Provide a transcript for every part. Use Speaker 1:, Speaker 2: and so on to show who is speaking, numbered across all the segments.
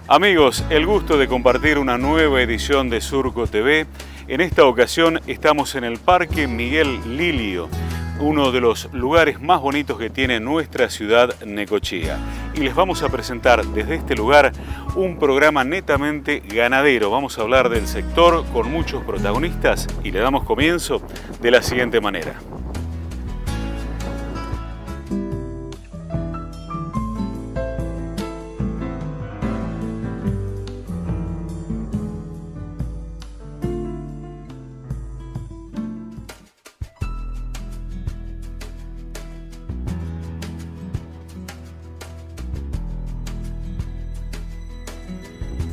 Speaker 1: Amigos, el gusto de compartir una nueva edición de Surco TV. En esta ocasión estamos en el Parque Miguel Lilio, uno de los lugares más bonitos que tiene nuestra ciudad Necochea. Y les vamos a presentar desde este lugar un programa netamente ganadero. Vamos a hablar del sector con muchos protagonistas y le damos comienzo de la siguiente manera.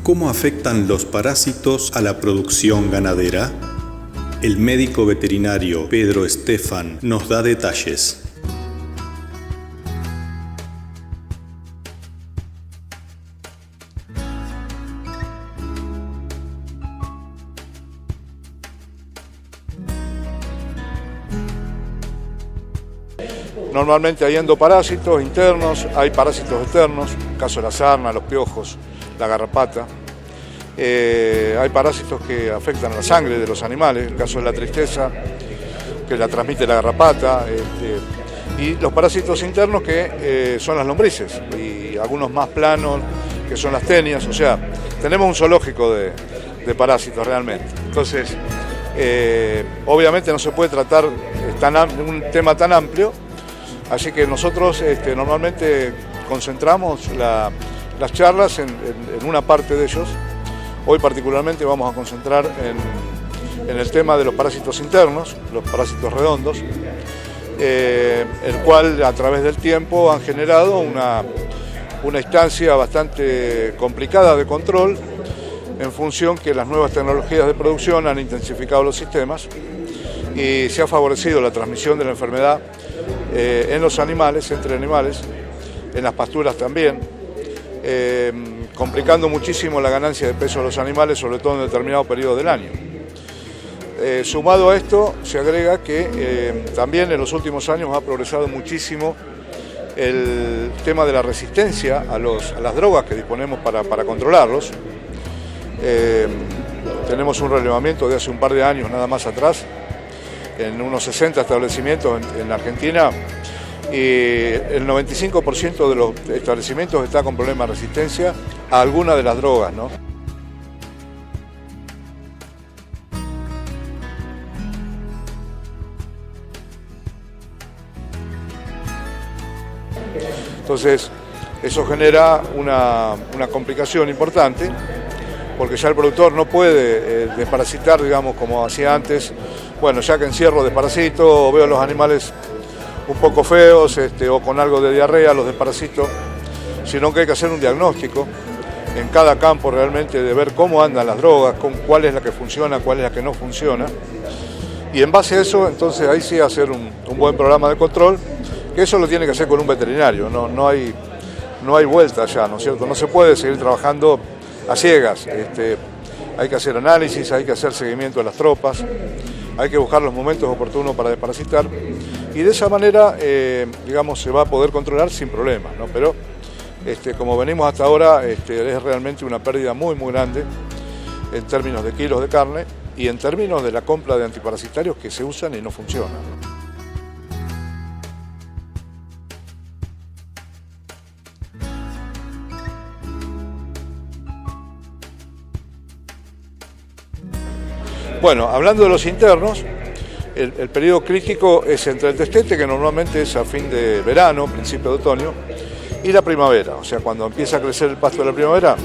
Speaker 2: ¿Cómo afectan los parásitos a la producción ganadera? El médico veterinario Pedro Estefan nos da detalles.
Speaker 3: Normalmente hay endoparásitos internos, hay parásitos externos, en el caso de la sarna, los piojos, la garrapata. Hay parásitos que afectan a la sangre de los animales, en el caso de la tristeza, que la transmite la garrapata, y los parásitos internos que son las lombrices, y algunos más planos que son las tenias. O sea, tenemos un zoológico de parásitos realmente. Entonces, obviamente no se puede tratar un tema tan amplio, así que nosotros normalmente concentramos las charlas en una parte de ellos. Hoy particularmente vamos a concentrar en el tema de los parásitos internos, los parásitos redondos, el cual a través del tiempo han generado una instancia bastante complicada de control, en función que las nuevas tecnologías de producción han intensificado los sistemas y se ha favorecido la transmisión de la enfermedad en los animales, entre animales, en las pasturas también, complicando muchísimo la ganancia de peso de los animales, sobre todo en determinado periodo del año. Sumado a esto, se agrega que también en los últimos años ha progresado muchísimo el tema de la resistencia a las drogas que disponemos para controlarlos. Tenemos un relevamiento de hace un par de años nada más atrás, en unos 60 establecimientos en la Argentina, y el 95% de los establecimientos está con problemas de resistencia a alguna de las drogas, ¿no? Entonces, eso genera una complicación importante, porque ya el productor no puede desparasitar, digamos, como hacía antes. Bueno, ya que encierro desparasito, o veo los animales un poco feos o con algo de diarrea, los desparasito, sino que hay que hacer un diagnóstico en cada campo realmente de ver cómo andan las drogas, cuál es la que funciona, cuál es la que no funciona, y en base a eso, entonces ahí sí hacer un buen programa de control, que eso lo tiene que hacer con un veterinario, no hay vuelta ya, ¿no es cierto? No se puede seguir trabajando a ciegas, hay que hacer análisis, hay que hacer seguimiento de las tropas, hay que buscar los momentos oportunos para desparasitar, y de esa manera, digamos, se va a poder controlar sin problemas, ¿no? Pero como venimos hasta ahora, es realmente una pérdida muy grande en términos de kilos de carne y en términos de la compra de antiparasitarios que se usan y no funcionan. Bueno, hablando de los internos, el periodo crítico es entre el destete, que normalmente es a fin de verano, principio de otoño, y la primavera. O sea, cuando empieza a crecer el pasto de la primavera,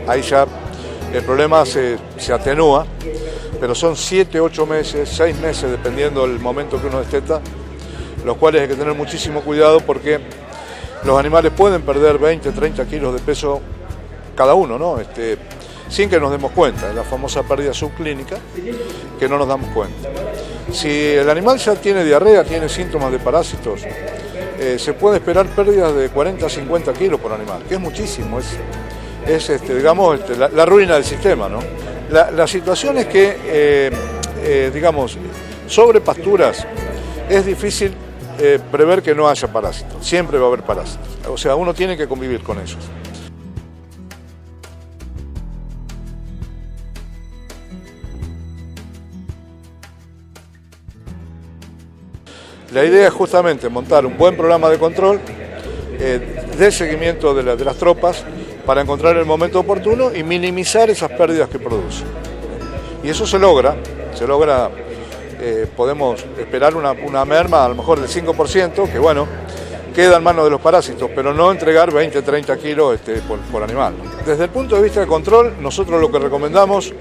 Speaker 3: ahí ya el problema se atenúa, pero son 7, 8 meses, 6 meses, dependiendo del momento que uno desteta, los cuales hay que tener muchísimo cuidado, porque los animales pueden perder 20, 30 kilos de peso cada uno, ¿no? Sin que nos demos cuenta, es la famosa pérdida subclínica, que no nos damos cuenta. Si el animal ya tiene diarrea, tiene síntomas de parásitos, se puede esperar pérdidas de 40 a 50 kilos por animal, que es muchísimo, es digamos, la ruina del sistema, ¿no? La situación es que, digamos, sobre pasturas es difícil prever que no haya parásitos, siempre va a haber parásitos, o sea, uno tiene que convivir con ellos. La idea es justamente montar un buen programa de control, de seguimiento de las tropas, para encontrar el momento oportuno y minimizar esas pérdidas que produce. Y eso se logra, podemos esperar una merma a lo mejor del 5%, que bueno, queda en manos de los parásitos, pero no entregar 20-30 kilos por animal. Desde el punto de vista de control, nosotros lo que recomendamos,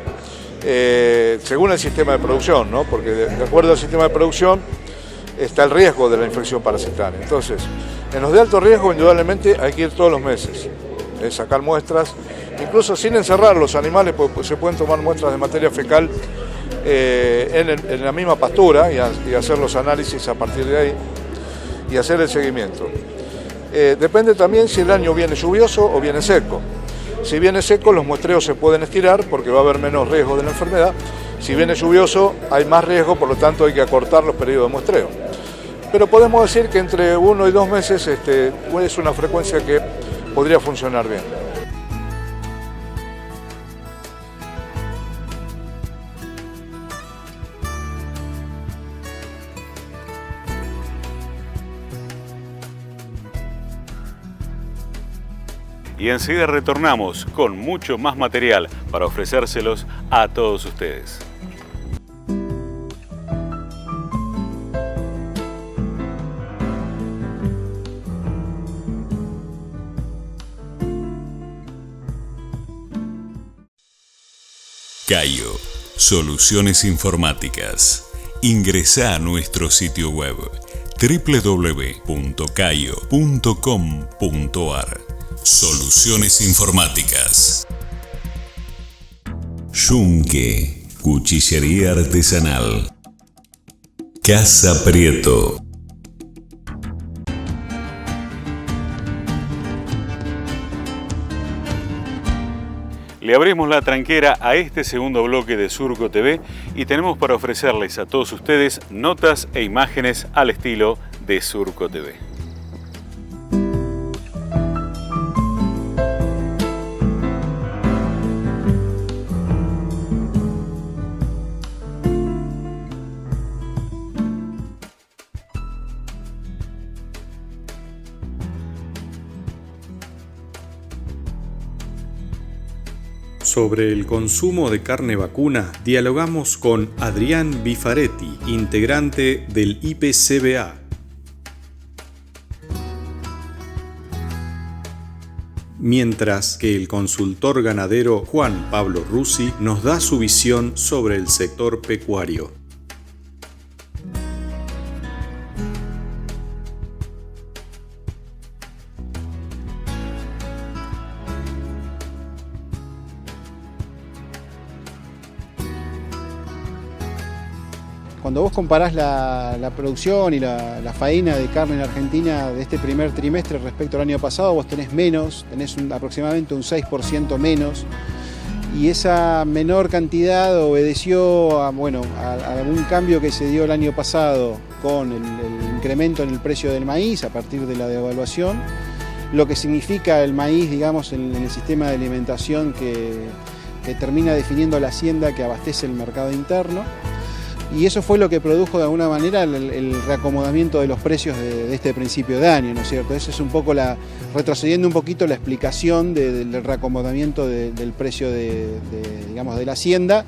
Speaker 3: según el sistema de producción, ¿no? Porque de acuerdo al sistema de producción está el riesgo de la infección parasitaria. Entonces, en los de alto riesgo, indudablemente hay que ir todos los meses, sacar muestras, incluso sin encerrar los animales, pues se pueden tomar muestras de materia fecal en la misma pastura y hacer los análisis a partir de ahí y hacer el seguimiento. Depende también si el año viene lluvioso o viene seco. Si viene seco, los muestreos se pueden estirar porque va a haber menos riesgo de la enfermedad. Si viene lluvioso, hay más riesgo, por lo tanto hay que acortar los periodos de muestreo. Pero podemos decir que entre 1 y 2 meses es una frecuencia que podría funcionar bien.
Speaker 1: Y enseguida retornamos con mucho más material para ofrecérselos a todos ustedes.
Speaker 4: Cayo, soluciones informáticas. Ingresá a nuestro sitio web www.cayo.com.ar. Soluciones informáticas. Yunque, cuchillería artesanal. Casa Prieto.
Speaker 1: Le abrimos la tranquera a este segundo bloque de Surco TV y tenemos para ofrecerles a todos ustedes notas e imágenes al estilo de Surco TV.
Speaker 2: Sobre el consumo de carne vacuna, dialogamos con Adrián Bifaretti, integrante del IPCBA. Mientras que el consultor ganadero Juan Pablo Rusi nos da su visión sobre el sector pecuario.
Speaker 5: Cuando vos comparás la producción y la faena de carne en Argentina de este primer trimestre respecto al año pasado, vos tenés menos, aproximadamente un 6% menos, y esa menor cantidad obedeció a algún cambio que se dio el año pasado con el incremento en el precio del maíz a partir de la devaluación, lo que significa el maíz, digamos, en el sistema de alimentación que termina definiendo la hacienda que abastece el mercado interno. Y eso fue lo que produjo de alguna manera el reacomodamiento de los precios de este principio de año, ¿no es cierto? Eso es un poco retrocediendo un poquito la explicación del reacomodamiento del precio de la hacienda,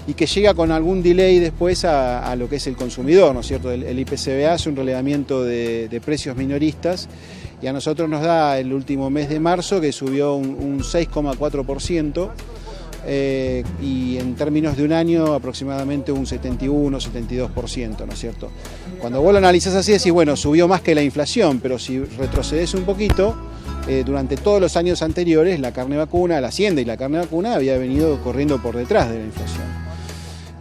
Speaker 5: y que llega con algún delay después a lo que es el consumidor, ¿no es cierto? El IPCBA hace un relevamiento de precios minoristas y a nosotros nos da el último mes de marzo que subió un 6,4%. Y en términos de un año aproximadamente un 71-72%, ¿no es cierto? Cuando vos lo analizás así decís, bueno, subió más que la inflación, pero si retrocedes un poquito, durante todos los años anteriores la carne vacuna, la hacienda y la carne vacuna había venido corriendo por detrás de la inflación.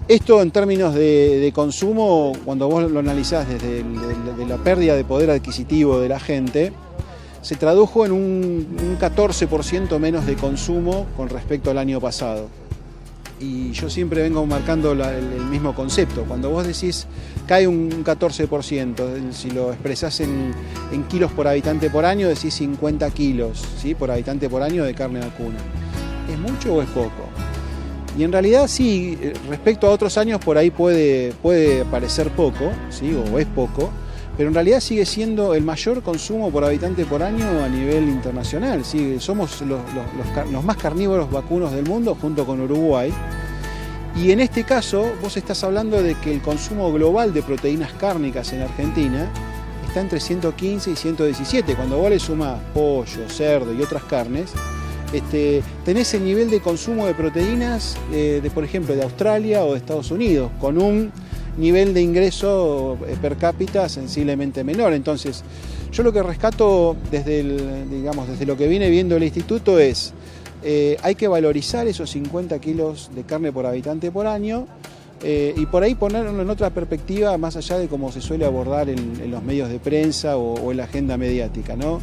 Speaker 5: Esto en términos de consumo, cuando vos lo analizás desde de la pérdida de poder adquisitivo de la gente, se tradujo en un 14% menos de consumo con respecto al año pasado. Y yo siempre vengo marcando el mismo concepto. Cuando vos decís cae un 14%, si lo expresás en kilos por habitante por año, decís 50 kilos, ¿sí?, por habitante por año de carne vacuna. ¿Es mucho o es poco? Y en realidad sí, respecto a otros años por ahí puede parecer poco, ¿sí?, o es poco, pero en realidad sigue siendo el mayor consumo por habitante por año a nivel internacional. Somos los más carnívoros vacunos del mundo junto con Uruguay. Y en este caso vos estás hablando de que el consumo global de proteínas cárnicas en Argentina está entre 115 y 117. Cuando vos le sumás pollo, cerdo y otras carnes, tenés el nivel de consumo de proteínas por ejemplo, de Australia o de Estados Unidos, con un nivel de ingreso per cápita sensiblemente menor. Entonces, yo lo que rescato desde lo que viene viendo el instituto es, hay que valorizar esos 50 kilos de carne por habitante por año, y por ahí ponerlo en otra perspectiva, más allá de cómo se suele abordar en los medios de prensa o en la agenda mediática, ¿no?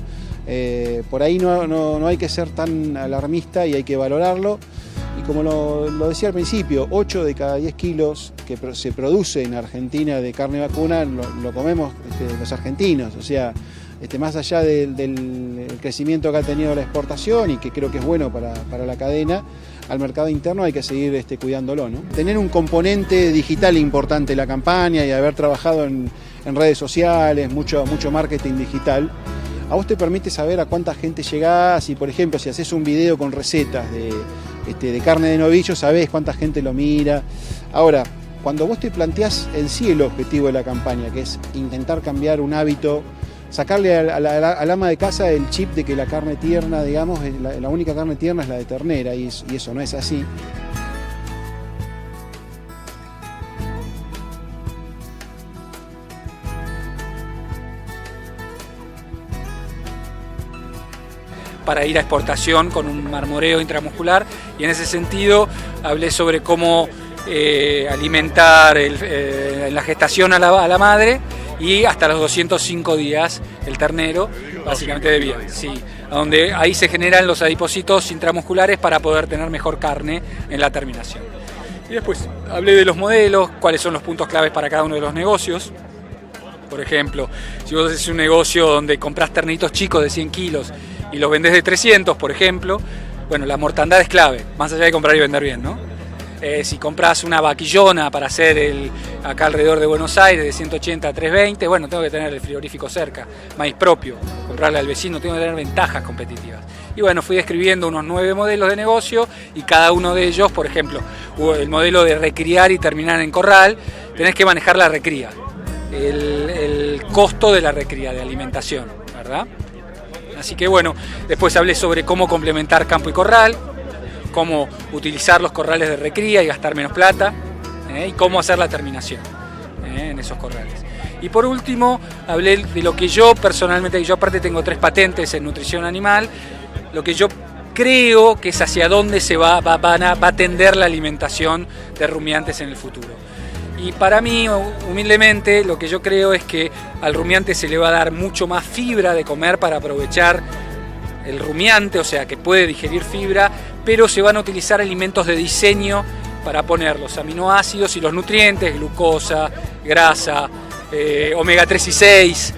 Speaker 5: Por ahí no hay que ser tan alarmista y hay que valorarlo. Y como lo decía al principio, 8 de cada 10 kilos que se produce en Argentina de carne vacuna lo comemos los argentinos. O sea, más allá del crecimiento que ha tenido la exportación y que creo que es bueno para la cadena, al mercado interno hay que seguir cuidándolo, ¿no? Tener un componente digital importante en la campaña y haber trabajado en redes sociales, mucho marketing digital, a vos te permite saber a cuánta gente llegás y, por ejemplo, si haces un video con recetas de carne de novillo, sabés cuánta gente lo mira. Ahora, cuando vos te planteás en sí el objetivo de la campaña, que es intentar cambiar un hábito, sacarle al ama de casa el chip de que la carne tierna, digamos, la única carne tierna es la de ternera, y eso no es así.
Speaker 6: Para ir a exportación con un marmoreo intramuscular, y en ese sentido hablé sobre cómo alimentar en la gestación a la madre y hasta los 205 días el ternero, básicamente de bien, sí, donde ahí se generan los adipocitos intramusculares para poder tener mejor carne en la terminación. Y después hablé de los modelos, cuáles son los puntos claves para cada uno de los negocios. Por ejemplo, si vos haces un negocio donde comprás ternitos chicos de 100 kilos y los vendés de 300, por ejemplo, bueno, la mortandad es clave, más allá de comprar y vender bien, ¿no? Si compras una vaquillona para hacer acá alrededor de Buenos Aires de 180 a 320, bueno, tengo que tener el frigorífico cerca, maíz propio, comprarle al vecino, tengo que tener ventajas competitivas. Y bueno, fui describiendo unos 9 modelos de negocio y cada uno de ellos, por ejemplo, el modelo de recriar y terminar en corral, tenés que manejar la recría, el costo de la recría, de alimentación, ¿verdad? Así que bueno, después hablé sobre cómo complementar campo y corral, cómo utilizar los corrales de recría y gastar menos plata, y cómo hacer la terminación en esos corrales. Y por último, hablé de lo que yo personalmente, yo aparte tengo 3 patentes en nutrición animal, lo que yo creo que es hacia dónde se va a tender la alimentación de rumiantes en el futuro. Y para mí, humildemente, lo que yo creo es que al rumiante se le va a dar mucho más fibra de comer para aprovechar el rumiante, o sea que puede digerir fibra, pero se van a utilizar alimentos de diseño para poner los aminoácidos y los nutrientes, glucosa, grasa, omega 3 y 6,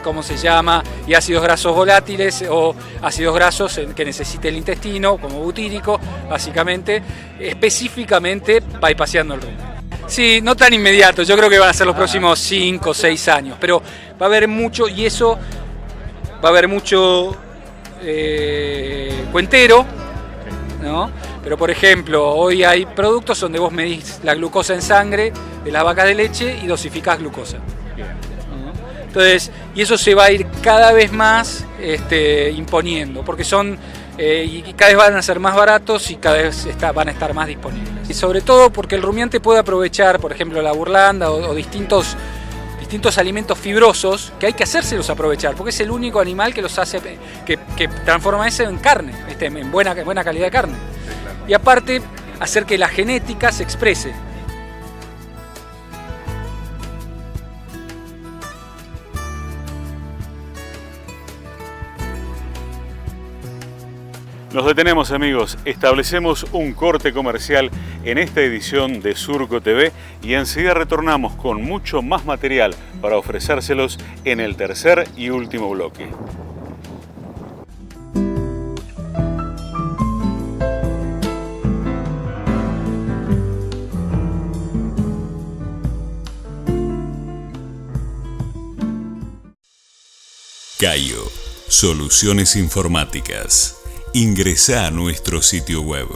Speaker 6: ¿cómo se llama? Y ácidos grasos volátiles o ácidos grasos que necesite el intestino, como butírico, básicamente, específicamente bypaseando el rumen. Sí, no tan inmediato, yo creo que van a ser los próximos 5 o 6 años, pero va a haber mucho, y eso va a haber mucho cuentero, ¿no? Pero por ejemplo, hoy hay productos donde vos medís la glucosa en sangre de las vacas de leche y dosificás glucosa. Entonces, y eso se va a ir cada vez más imponiendo, porque son y cada vez van a ser más baratos y cada vez van a estar más disponibles. Y sobre todo porque el rumiante puede aprovechar, por ejemplo, la burlanda o distintos alimentos fibrosos que hay que hacérselos aprovechar, porque es el único animal que los hace, que transforma eso en carne, en buena calidad de carne. Y aparte, hacer que la genética se exprese.
Speaker 1: Nos detenemos, amigos, establecemos un corte comercial en esta edición de Surco TV y enseguida retornamos con mucho más material para ofrecérselos en el tercer y último bloque.
Speaker 4: Cayo, soluciones informáticas. Ingresá a nuestro sitio web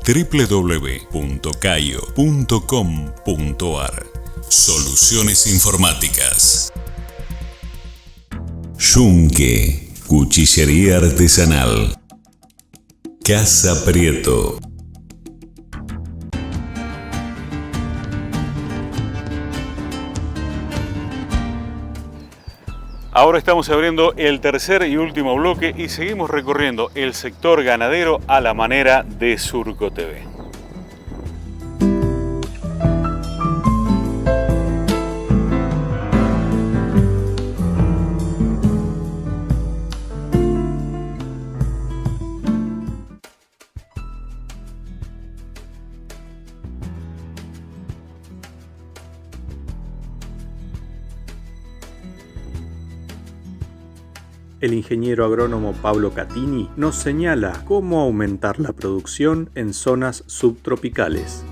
Speaker 4: www.cayo.com.ar. Soluciones informáticas. Yunque, cuchillería artesanal. Casa Prieto.
Speaker 1: Ahora estamos abriendo el tercer y último bloque y seguimos recorriendo el sector ganadero a la manera de Surco TV.
Speaker 2: El ingeniero agrónomo Pablo Catini nos señala cómo aumentar la producción en zonas subtropicales.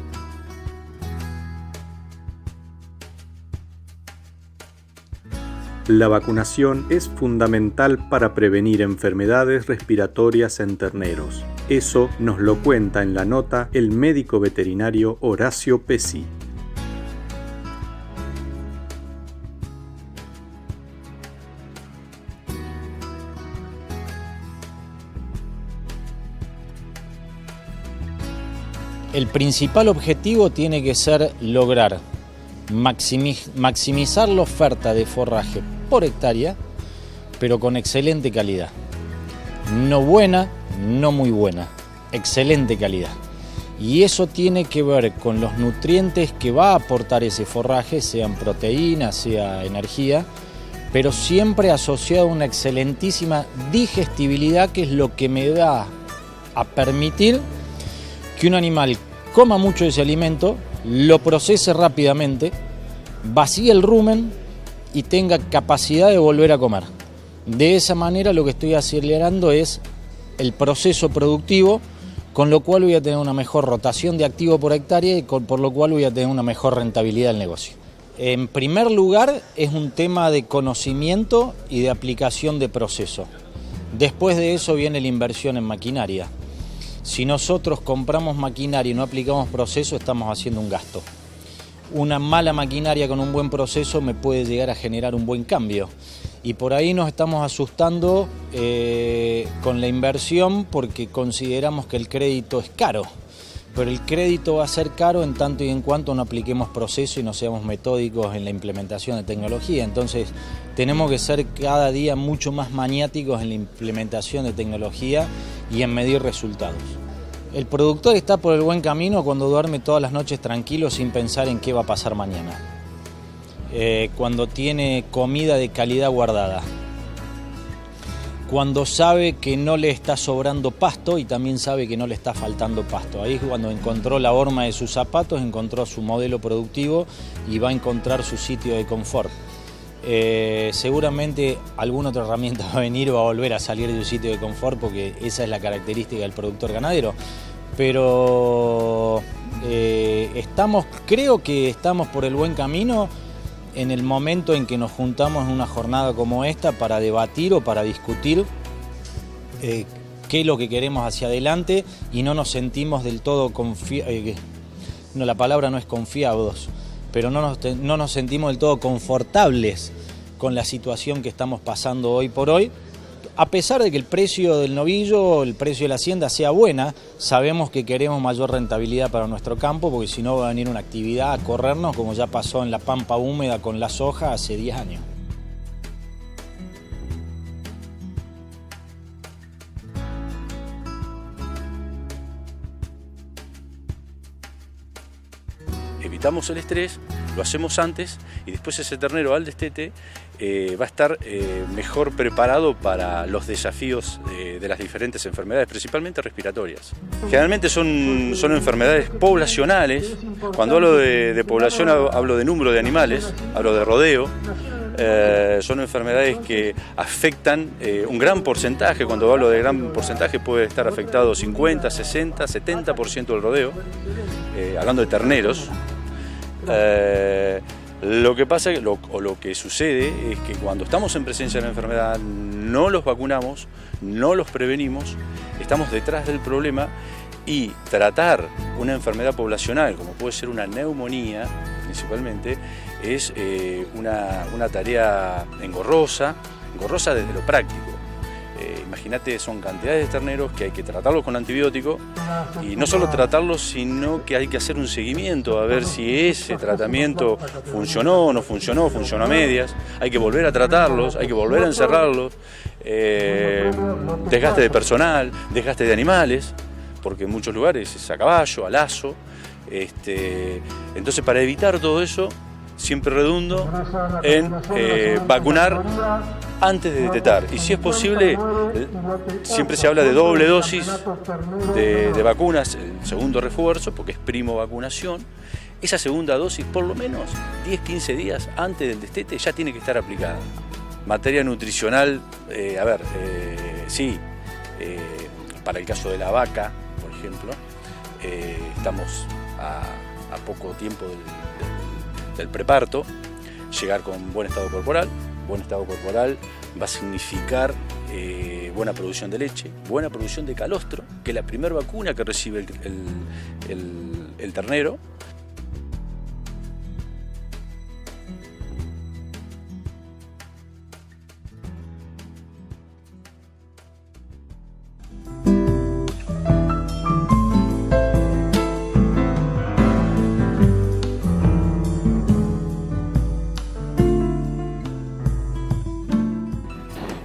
Speaker 2: La vacunación es fundamental para prevenir enfermedades respiratorias en terneros. Eso nos lo cuenta en la nota el médico veterinario Horacio Pesci.
Speaker 7: El principal objetivo tiene que ser lograr maximizar la oferta de forraje por hectárea, pero con excelente calidad. No buena, no muy buena, excelente calidad. Y eso tiene que ver con los nutrientes que va a aportar ese forraje, sean proteínas, sea energía, pero siempre asociado a una excelentísima digestibilidad, que es lo que me da a permitir que un animal coma mucho de ese alimento, lo procese rápidamente, vacíe el rumen y tenga capacidad de volver a comer. De esa manera lo que estoy acelerando es el proceso productivo, con lo cual voy a tener una mejor rotación de activo por hectárea y por lo cual voy a tener una mejor rentabilidad del negocio. En primer lugar, es un tema de conocimiento y de aplicación de proceso. Después de eso viene la inversión en maquinaria. Si nosotros compramos maquinaria y no aplicamos proceso, estamos haciendo un gasto. Una mala maquinaria con un buen proceso me puede llegar a generar un buen cambio. Y por ahí nos estamos asustando con la inversión, porque consideramos que el crédito es caro. Pero el crédito va a ser caro en tanto y en cuanto no apliquemos proceso y no seamos metódicos en la implementación de tecnología. Entonces tenemos que ser cada día mucho más maniáticos en la implementación de tecnología y en medir resultados. El productor está por el buen camino cuando duerme todas las noches tranquilo sin pensar en qué va a pasar mañana. Cuando tiene comida de calidad guardada. Cuando sabe que no le está sobrando pasto y también sabe que no le está faltando pasto. Ahí es cuando encontró la horma de sus zapatos, encontró su modelo productivo y va a encontrar su sitio de confort. Seguramente alguna otra herramienta va a venir o va a volver a salir de su sitio de confort, porque esa es la característica del productor ganadero. Pero creo que estamos por el buen camino en el momento en que nos juntamos en una jornada como esta para debatir o para discutir qué es lo que queremos hacia adelante, y no nos sentimos del todo no, la palabra no es confiados, pero no nos sentimos del todo confortables con la situación que estamos pasando hoy por hoy. A pesar de que el precio del novillo, el precio de la hacienda sea buena, sabemos que queremos mayor rentabilidad para nuestro campo, porque si no va a venir una actividad a corrernos, como ya pasó en la pampa húmeda con la soja hace 10 años.
Speaker 8: Evitamos el estrés, lo hacemos antes, y después ese ternero al destete va a estar mejor preparado para los desafíos de las diferentes enfermedades, principalmente respiratorias. Generalmente son enfermedades poblacionales. Cuando hablo de población hablo de número de animales, hablo de rodeo. Son enfermedades que afectan un gran porcentaje. Cuando hablo de gran porcentaje puede estar afectado 50, 60, 70% del rodeo, hablando de terneros. Lo que pasa, lo que sucede es que cuando estamos en presencia de la enfermedad, no los vacunamos, no los prevenimos, estamos detrás del problema, y tratar una enfermedad poblacional, como puede ser una neumonía, principalmente, es una tarea engorrosa desde lo práctico. Imagínate, son cantidades de terneros que hay que tratarlos con antibiótico, y no solo tratarlos, sino que hay que hacer un seguimiento a ver si ese tratamiento funcionó o no funcionó, funcionó a medias, hay que volver a tratarlos, hay que volver a encerrarlos, desgaste de personal, desgaste de animales, porque en muchos lugares es a caballo, a lazo. Entonces, para evitar todo eso, siempre redundo en vacunar antes de detectar. Y si es posible, siempre se habla de doble dosis de vacunas, el segundo refuerzo, porque es primo vacunación. Esa segunda dosis, por lo menos 10-15 días antes del destete, ya tiene que estar aplicada. Materia nutricional, para el caso de la vaca, por ejemplo, estamos a poco tiempo del preparto. Llegar con buen estado corporal. Buen estado corporal va a significar buena producción de leche, buena producción de calostro, que es la primera vacuna que recibe el ternero.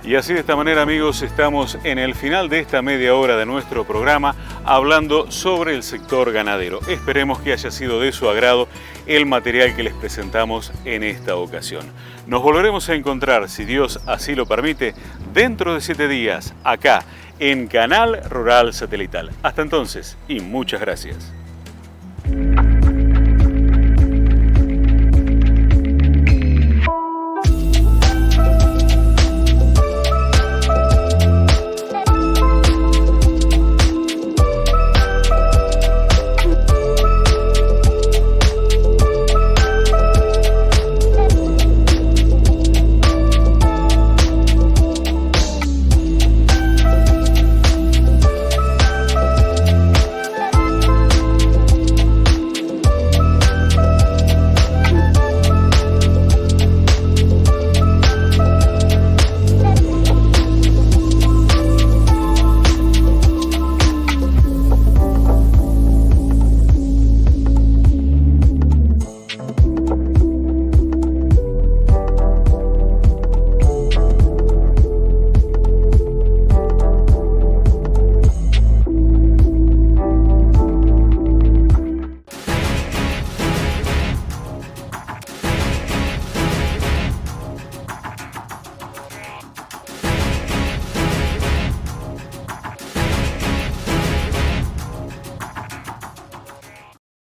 Speaker 1: Y así, de esta manera, amigos, estamos en el final de esta media hora de nuestro programa hablando sobre el sector ganadero. Esperemos que haya sido de su agrado el material que les presentamos en esta ocasión. Nos volveremos a encontrar, si Dios así lo permite, dentro de 7 días, acá, en Canal Rural Satelital. Hasta entonces, y muchas gracias.